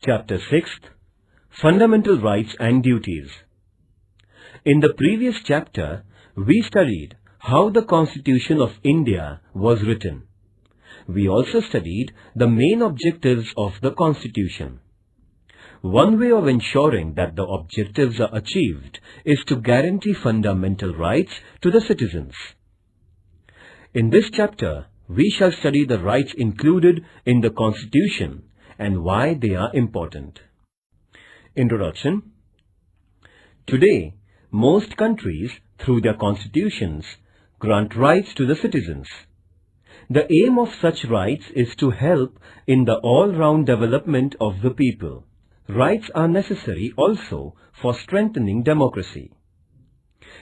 Chapter 6, Fundamental Rights and Duties. In the previous chapter, we studied how the Constitution of India was written. We also studied the main objectives of the Constitution. One way of ensuring that the objectives are achieved is to guarantee fundamental rights to the citizens. In this chapter, we shall study the rights included in the Constitution and why they are important. Introduction. Today, most countries, through their constitutions, grant rights to the citizens. The aim of such rights is to help in the all-round development of the people. Rights are necessary also for strengthening democracy.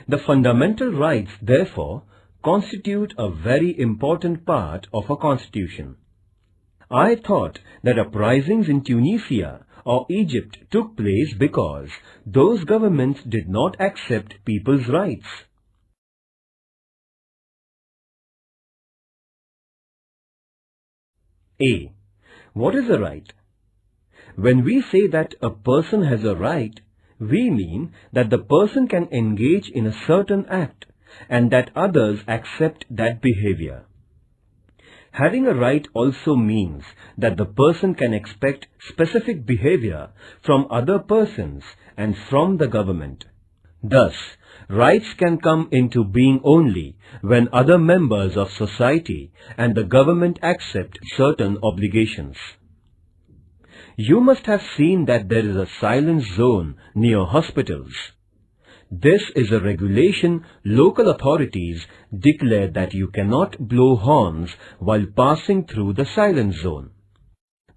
The fundamental rights, therefore, constitute a very important part of a constitution. I thought that uprisings in Tunisia or Egypt took place because those governments did not accept people's rights. A. What is a right? When we say that a person has a right, we mean that the person can engage in a certain act and that others accept that behavior. Having a right also means that the person can expect specific behavior from other persons and from the government. Thus, rights can come into being only when other members of society and the government accept certain obligations. You must have seen that there is a silence zone near hospitals. This is a regulation local authorities declare that you cannot blow horns while passing through the silence zone.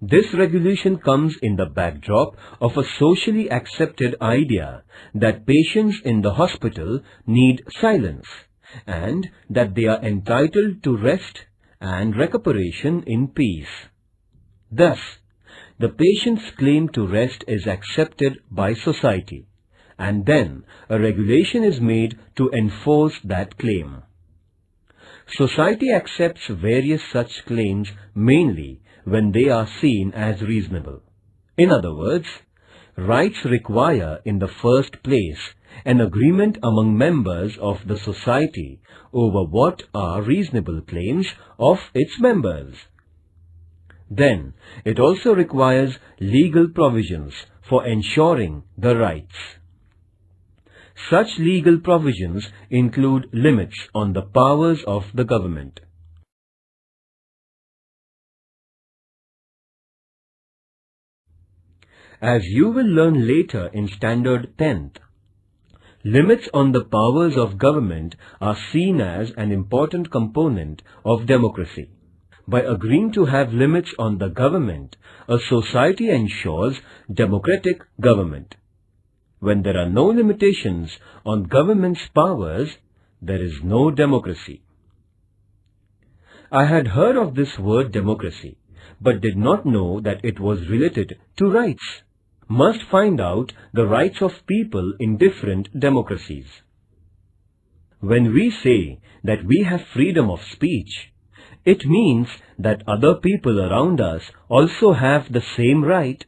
This regulation comes in the backdrop of a socially accepted idea that patients in the hospital need silence and that they are entitled to rest and recuperation in peace. Thus, the patient's claim to rest is accepted by society, and then a regulation is made to enforce that claim. Society accepts various such claims mainly when they are seen as reasonable. In other words, rights require in the first place an agreement among members of the society over what are reasonable claims of its members. Then, it also requires legal provisions for ensuring the rights. Such legal provisions include limits on the powers of the government. As you will learn later in Standard 10th, limits on the powers of government are seen as an important component of democracy. By agreeing to have limits on the government, a society ensures democratic government. When there are no limitations on government's powers, there is no democracy. I had heard of this word democracy, but did not know that it was related to rights. Must find out the rights of people in different democracies. When we say that we have freedom of speech, it means that other people around us also have the same right,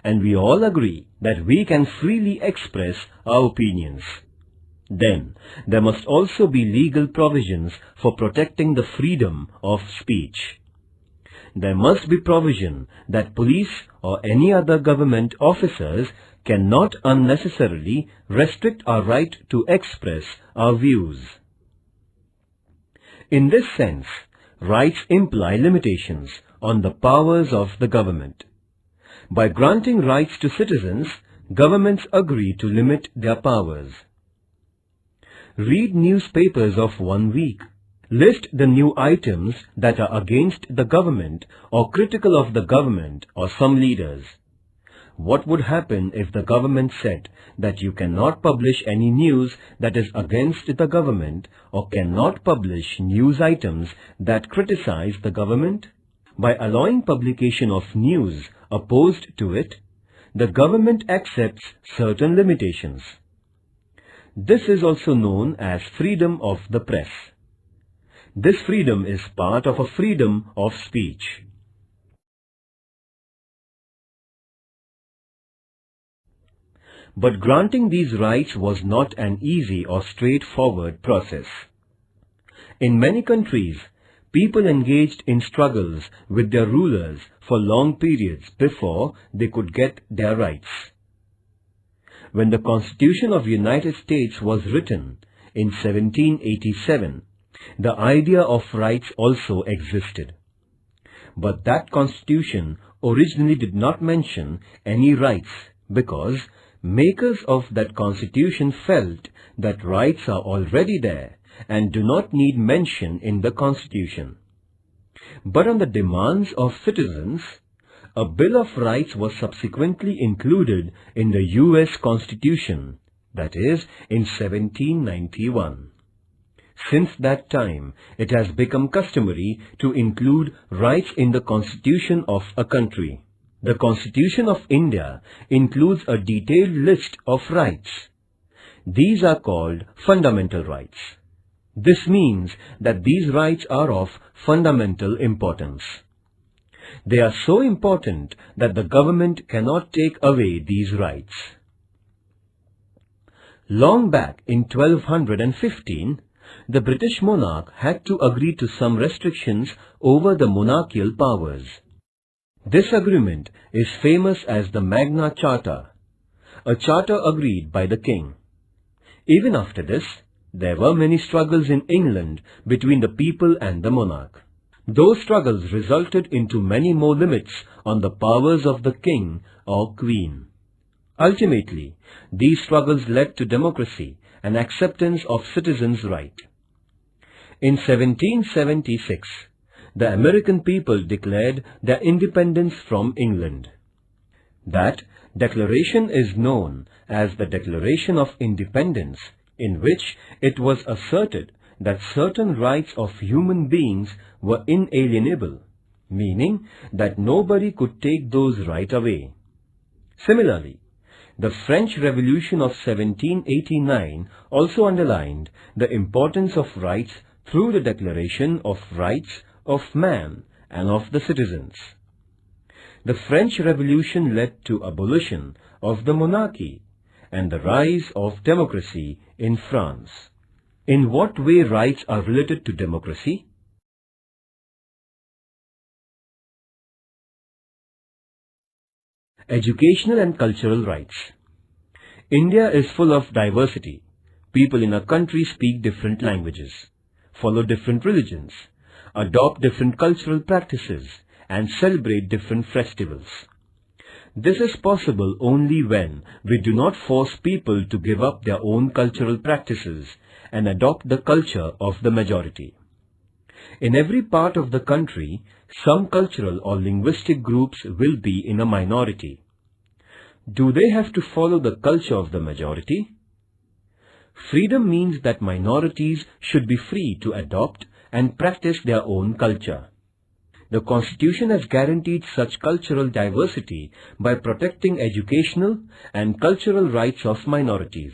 and we all agree that we can freely express our opinions. Then, there must also be legal provisions for protecting the freedom of speech. There must be provision that police or any other government officers cannot unnecessarily restrict our right to express our views. In this sense, rights imply limitations on the powers of the government. By granting rights to citizens, governments agree to limit their powers. Read newspapers of 1 week. List the new items that are against the government or critical of the government or some leaders. What would happen if the government said that you cannot publish any news that is against the government or cannot publish news items that criticize the government? By allowing publication of news opposed to it, the government accepts certain limitations. This is also known as freedom of the press. This freedom is part of a freedom of speech. But granting these rights was not an easy or straightforward process. In many countries, people engaged in struggles with their rulers for long periods before they could get their rights. When the Constitution of the United States was written in 1787, the idea of rights also existed. But that Constitution originally did not mention any rights because makers of that Constitution felt that rights are already there and do not need mention in the Constitution. But on the demands of citizens, a Bill of Rights was subsequently included in the US Constitution, that is, in 1791. Since that time, it has become customary to include rights in the Constitution of a country. The Constitution of India includes a detailed list of rights. These are called fundamental rights. This means that these rights are of fundamental importance. They are so important that the government cannot take away these rights. Long back in 1215, the British monarch had to agree to some restrictions over the monarchical powers. This agreement is famous as the Magna Charta, a charter agreed by the king. Even after this, there were many struggles in England between the people and the monarch. Those struggles resulted into many more limits on the powers of the king or queen. Ultimately, these struggles led to democracy and acceptance of citizens' rights. In 1776, the American people declared their independence from England. That declaration is known as the Declaration of Independence, in which it was asserted that certain rights of human beings were inalienable, meaning that nobody could take those rights away. Similarly, the French Revolution of 1789 also underlined the importance of rights through the Declaration of Rights of Man and of the Citizens. The French Revolution led to abolition of the monarchy and the rise of democracy in France. In what way rights are related to democracy? Educational and cultural rights. India is full of diversity. People in a country speak different languages, follow different religions, adopt different cultural practices, and celebrate different festivals. This is possible only when we do not force people to give up their own cultural practices and adopt the culture of the majority. In every part of the country, some cultural or linguistic groups will be in a minority. Do they have to follow the culture of the majority? Freedom means that minorities should be free to adopt and practice their own culture. The Constitution has guaranteed such cultural diversity by protecting educational and cultural rights of minorities.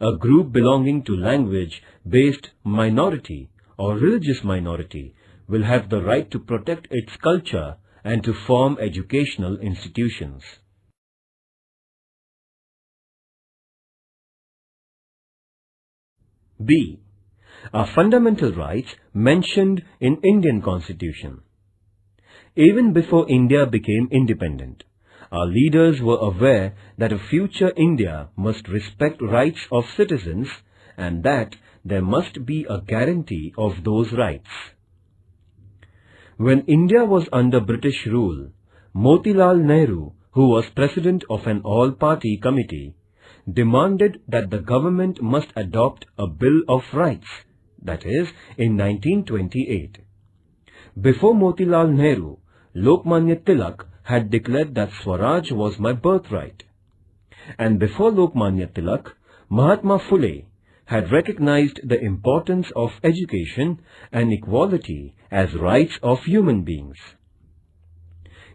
A group belonging to language-based minority or religious minority will have the right to protect its culture and to form educational institutions. B. Are fundamental rights mentioned in Indian Constitution. Even before India became independent, our leaders were aware that a future India must respect rights of citizens and that there must be a guarantee of those rights. When India was under British rule, Motilal Nehru, who was president of an all-party committee, demanded that the government must adopt a Bill of Rights, that is, in 1928. Before Motilal Nehru, Lokmanya Tilak had declared that Swaraj was my birthright. And before Lokmanya Tilak, Mahatma Phule had recognized the importance of education and equality as rights of human beings.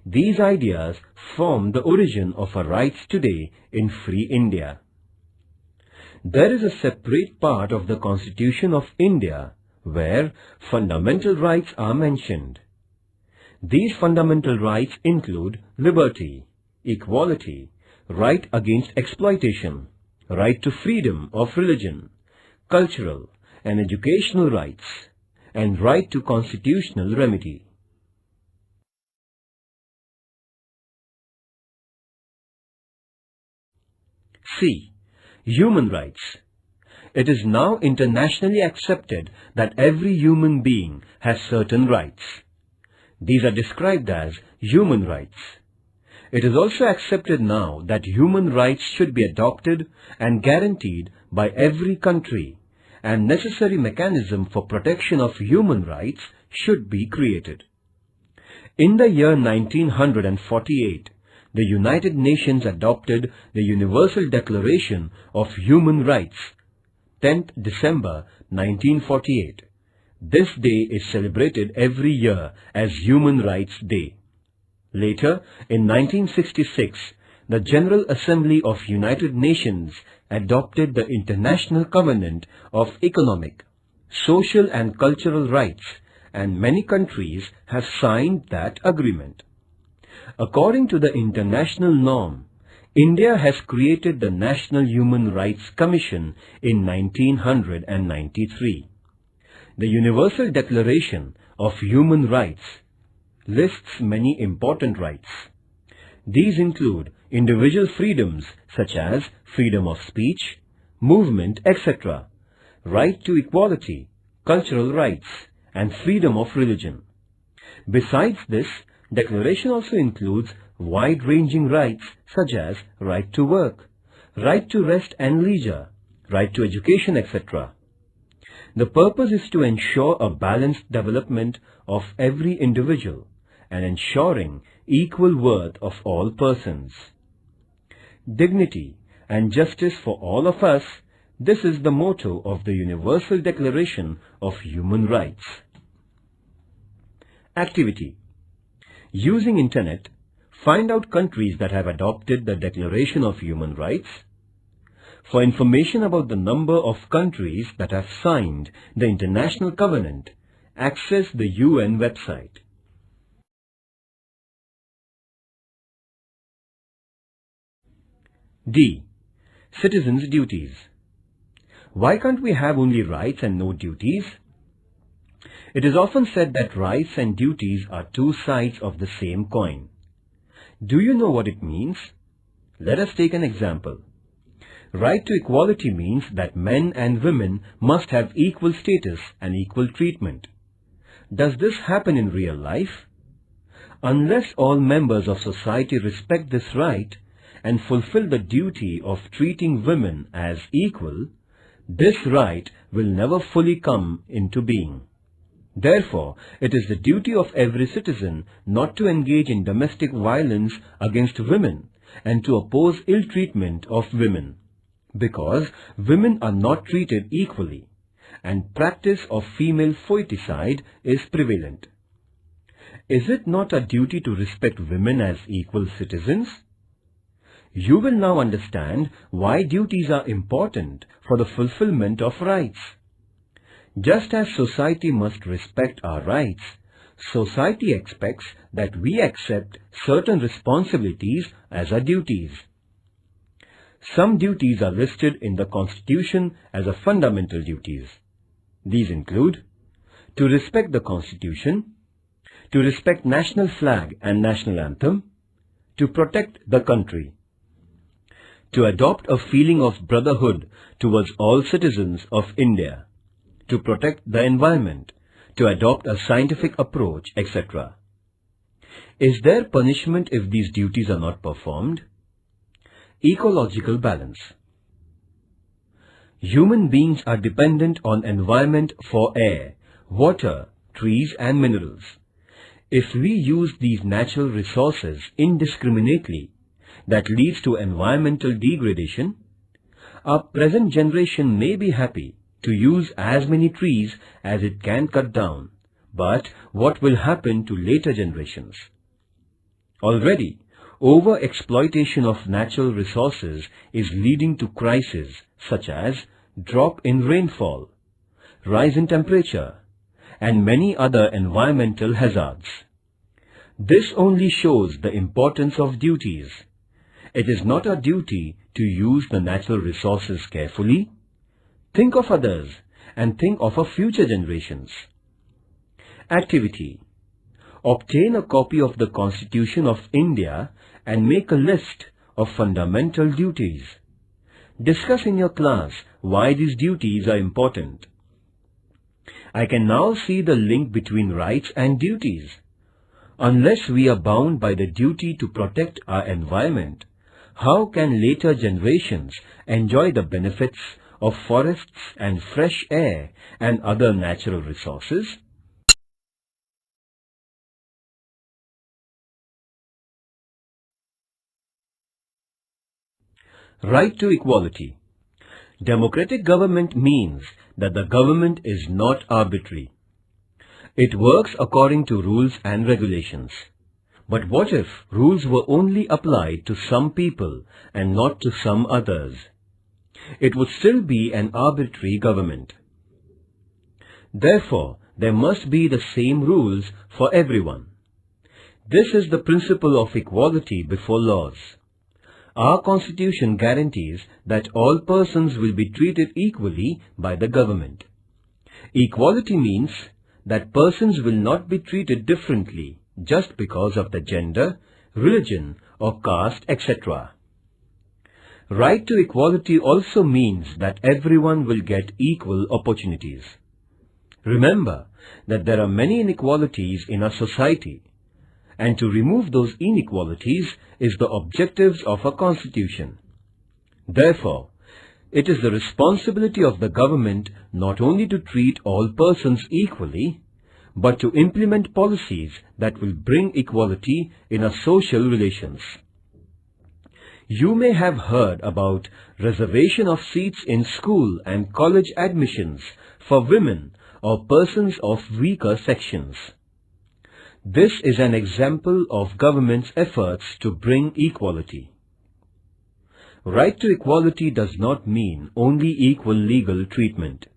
These ideas form the origin of our rights today in free India. There is a separate part of the Constitution of India where fundamental rights are mentioned. These fundamental rights include liberty, equality, right against exploitation, right to freedom of religion, cultural and educational rights, and right to constitutional remedy. C. Human rights. It is now internationally accepted that every human being has certain rights. These are described as human rights. It is also accepted now that human rights should be adopted and guaranteed by every country, and necessary mechanism for protection of human rights should be created. In the year 1948, the United Nations adopted the Universal Declaration of Human Rights, 10th December 1948. This day is celebrated every year as Human Rights Day. Later, in 1966, the General Assembly of United Nations adopted the International Covenant of Economic, Social and Cultural Rights, and many countries have signed that agreement. According to the international norm, India has created the National Human Rights Commission in 1993. The Universal Declaration of Human Rights lists many important rights. These include individual freedoms such as freedom of speech, movement, etc., right to equality, cultural rights, and freedom of religion. Besides this, declaration also includes wide-ranging rights such as right to work, right to rest and leisure, right to education, etc. The purpose is to ensure a balanced development of every individual and ensuring equal worth of all persons. Dignity and justice for all of us, this is the motto of the Universal Declaration of Human Rights. Activity. Using Internet, find out countries that have adopted the Declaration of Human Rights. For information about the number of countries that have signed the International Covenant, access the UN website. D. Citizens' duties. Why can't we have only rights and no duties? It is often said that rights and duties are two sides of the same coin. Do you know what it means? Let us take an example. Right to equality means that men and women must have equal status and equal treatment. Does this happen in real life? Unless all members of society respect this right and fulfill the duty of treating women as equal, this right will never fully come into being. Therefore, it is the duty of every citizen not to engage in domestic violence against women and to oppose ill treatment of women, because women are not treated equally and practice of female foeticide is prevalent. Is it not a duty to respect women as equal citizens? You will now understand why duties are important for the fulfillment of rights. Just as society must respect our rights, society expects that we accept certain responsibilities as our duties. Some duties are listed in the Constitution as a fundamental duties. These include to respect the Constitution, to respect national flag and national anthem, to protect the country, to adopt a feeling of brotherhood towards all citizens of India, to protect the environment, to adopt a scientific approach, etc. Is there punishment if these duties are not performed? Ecological balance. Human beings are dependent on environment for air, water, trees and minerals. If we use these natural resources indiscriminately, that leads to environmental degradation. Our present generation may be happy to use as many trees as it can cut down, but what will happen to later generations? Already, over-exploitation of natural resources is leading to crises such as drop in rainfall, rise in temperature, and many other environmental hazards. This only shows the importance of duties. It is not our duty to use the natural resources carefully? Think of others and think of our future generations. Activity. Obtain a copy of the Constitution of India and make a list of fundamental duties. Discuss in your class why these duties are important. I can now see the link between rights and duties. Unless we are bound by the duty to protect our environment, how can later generations enjoy the benefits of forests and fresh air and other natural resources? Right to equality. Democratic government means that the government is not arbitrary. It works according to rules and regulations. But what if rules were only applied to some people and not to some others? It would still be an arbitrary government. Therefore, there must be the same rules for everyone. This is the principle of equality before laws. Our Constitution guarantees that all persons will be treated equally by the government. Equality means that persons will not be treated differently just because of the gender, religion or caste, etc. Right to equality also means that everyone will get equal opportunities. Remember that there are many inequalities in our society, and to remove those inequalities is the objectives of our Constitution. Therefore, it is the responsibility of the government not only to treat all persons equally, but to implement policies that will bring equality in our social relations. You may have heard about reservation of seats in school and college admissions for women or persons of weaker sections. This is an example of government's efforts to bring equality. Right to equality does not mean only equal legal treatment.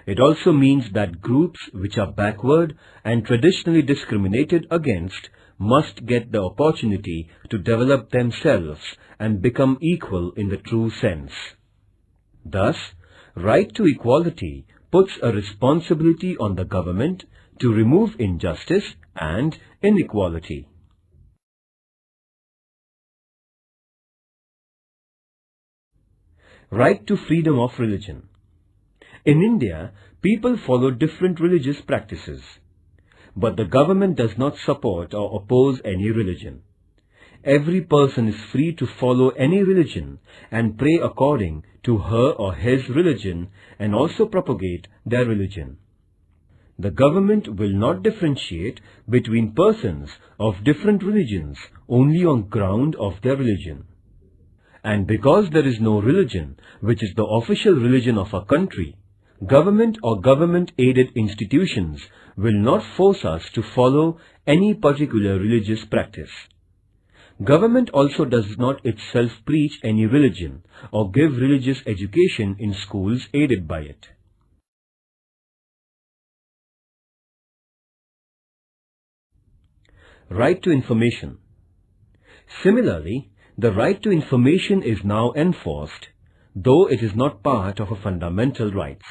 It also means that groups which are backward and traditionally discriminated against must get the opportunity to develop themselves and become equal in the true sense. Thus, right to equality puts a responsibility on the government to remove injustice and inequality. Right to freedom of religion. In India, people follow different religious practices, but the government does not support or oppose any religion. Every person is free to follow any religion and pray according to her or his religion and also propagate their religion. The government will not differentiate between persons of different religions only on ground of their religion. And because there is no religion which is the official religion of a country, government or government-aided institutions will not force us to follow any particular religious practice. Government also does not itself preach any religion or give religious education in schools aided by it. Right to information. Similarly, the right to information is now enforced, though it is not part of our fundamental rights.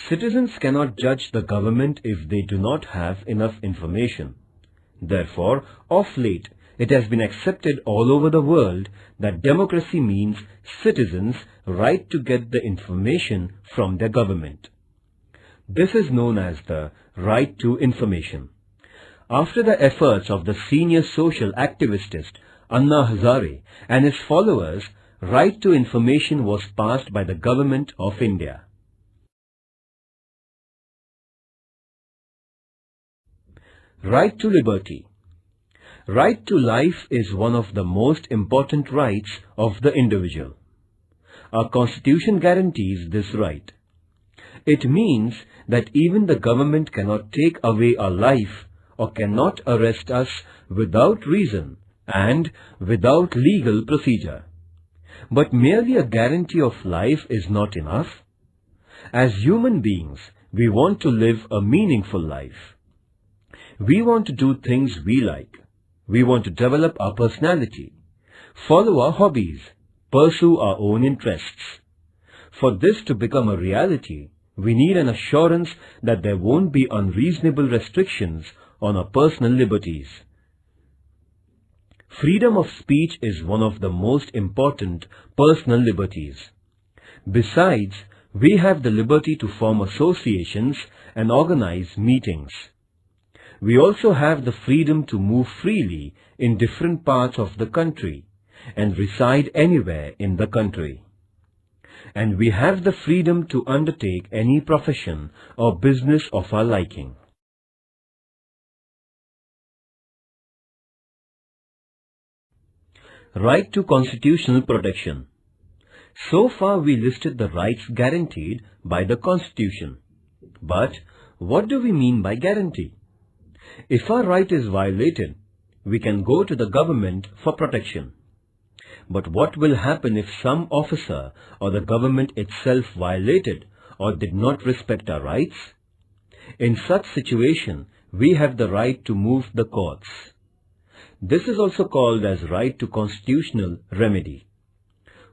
Citizens cannot judge the government if they do not have enough information. Therefore, of late, it has been accepted all over the world that democracy means citizens' right to get the information from their government. This is known as the right to information. After the efforts of the senior social activist Anna Hazare and his followers, right to information was passed by the Government of India. Right to liberty. Right to life is one of the most important rights of the individual. Our Constitution guarantees this right. It means that even the government cannot take away our life or cannot arrest us without reason and without legal procedure. But merely a guarantee of life is not enough. As human beings, we want to live a meaningful life. We want to do things we like. We want to develop our personality. follow our hobbies, pursue our own interests. For this to become a reality, we need an assurance that there won't be unreasonable restrictions on our personal liberties. Freedom of speech is one of the most important personal liberties. Besides, we have the liberty to form associations and organize meetings. We also have the freedom to move freely in different parts of the country and reside anywhere in the country. And we have the freedom to undertake any profession or business of our liking. Right to constitutional protection. So far we listed the rights guaranteed by the Constitution. But what do we mean by guarantee? If our right is violated, we can go to the government for protection. But what will happen if some officer or the government itself violated or did not respect our rights? In such situation, we have the right to move the courts. This is also called as right to constitutional remedy.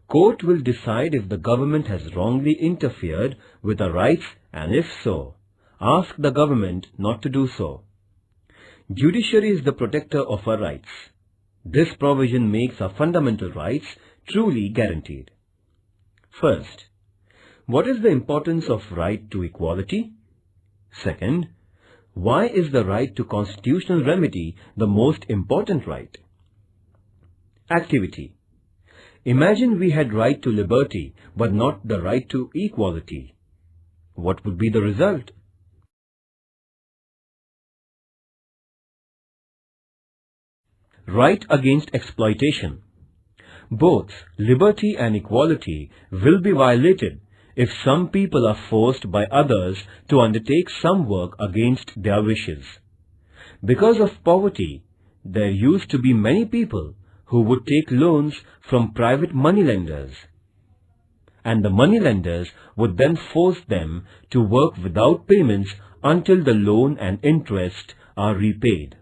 Court will decide if the government has wrongly interfered with our rights, and if so, ask the government not to do so. Judiciary is the protector of our rights. This provision makes our fundamental rights truly guaranteed. First, what is the importance of right to equality? Second, why is the right to constitutional remedy the most important right? Activity. Imagine we had right to liberty but not the right to equality. What would be the result? Right against exploitation. Both liberty and equality will be violated if some people are forced by others to undertake some work against their wishes. Because of poverty, there used to be many people who would take loans from private moneylenders, and the moneylenders would then force them to work without payments until the loan and interest are repaid.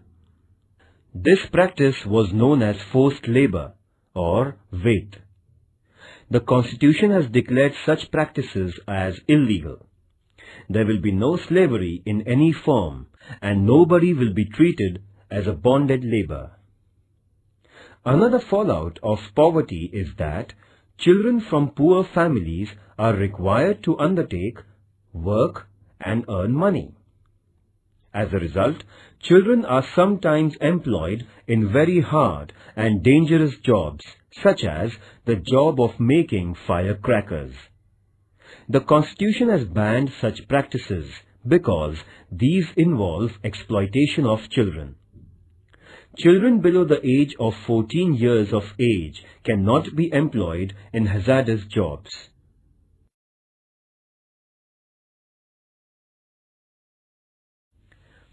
This practice was known as forced labor or wait. The Constitution has declared such practices as illegal. There will be no slavery in any form, and nobody will be treated as a bonded labor. Another fallout of poverty is that children from poor families are required to undertake work and earn money. As a result, children are sometimes employed in very hard and dangerous jobs, such as the job of making firecrackers. The Constitution has banned such practices because these involve exploitation of children. Children below the age of 14 years of age cannot be employed in hazardous jobs.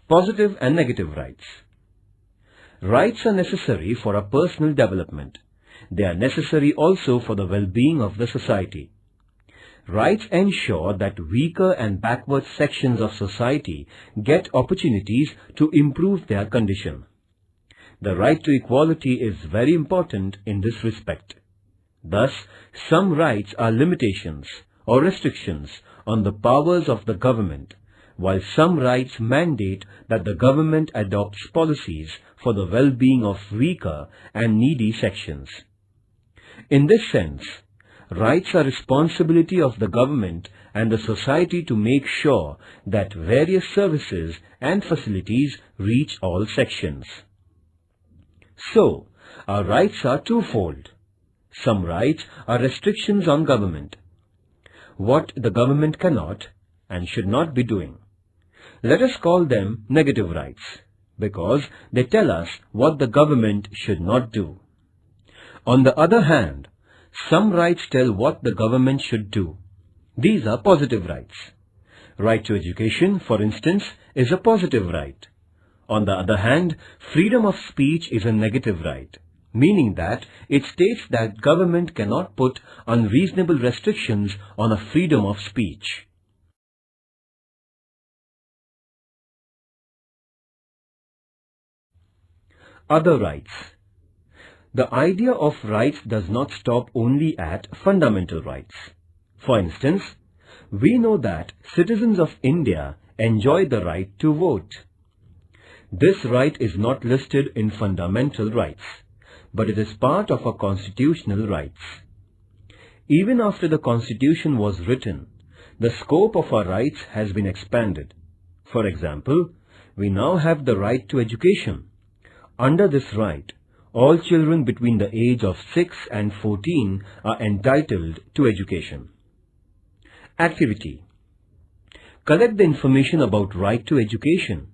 Positive and negative rights. Rights are necessary for our personal development. They are necessary also for the well-being of the society. Rights ensure that weaker and backward sections of society get opportunities to improve their condition. The right to equality is very important in this respect. Thus, some rights are limitations or restrictions on the powers of the government, while some rights mandate that the government adopts policies for the well-being of weaker and needy sections. In this sense, rights are responsibility of the government and the society to make sure that various services and facilities reach all sections. So, our rights are twofold. Some rights are restrictions on government, what the government cannot and should not be doing. Let us call them negative rights, because they tell us what the government should not do. On the other hand, some rights tell what the government should do. These are positive rights. Right to education, for instance, is a positive right. On the other hand, freedom of speech is a negative right, meaning that it states that government cannot put unreasonable restrictions on a freedom of speech. Other rights. The idea of rights does not stop only at fundamental rights. For instance, we know that citizens of India enjoy the right to vote. This right is not listed in fundamental rights, but it is part of our constitutional rights. Even after the Constitution was written, the scope of our rights has been expanded. For example, we now have the right to education. Under this right, all children between the age of 6 and 14 are entitled to education. Activity. Collect the information about right to education.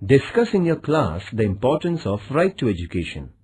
Discuss in your class the importance of right to education.